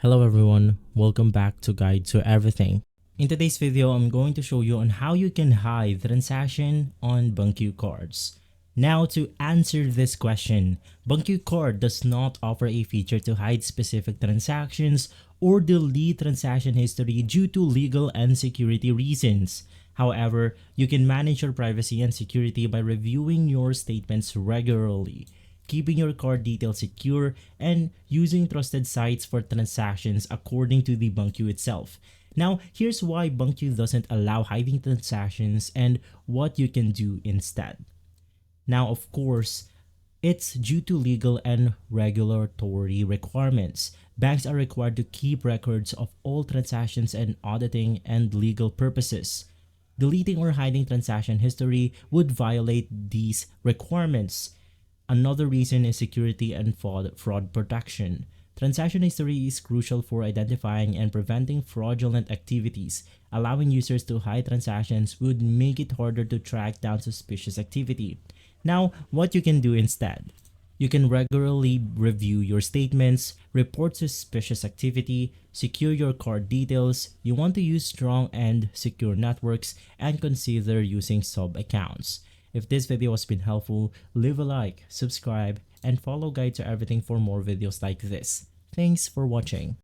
Hello everyone, welcome back to Guide to Everything. In today's video, I'm going to show you on how you can hide transaction on Bunq cards. Now to answer this question, Bunq Card does not offer a feature to hide specific transactions or delete transaction history due to legal and security reasons. However, you can manage your privacy and security by reviewing your statements regularly, keeping your card details secure, and using trusted sites for transactions according to the Bunq itself. Now, here's why Bunq doesn't allow hiding transactions and what you can do instead. Now, of course, it's due to legal and regulatory requirements. Banks are required to keep records of all transactions and auditing and legal purposes. Deleting or hiding transaction history would violate these requirements. Another reason is security and fraud protection. Transaction history is crucial for identifying and preventing fraudulent activities. Allowing users to hide transactions would make it harder to track down suspicious activity. Now, what you can do instead? You can regularly review your statements, report suspicious activity, secure your card details. You want to use strong and secure networks, and consider using sub-accounts. If this video has been helpful, leave a like, subscribe, and follow Guide to Everything for more videos like this. Thanks for watching.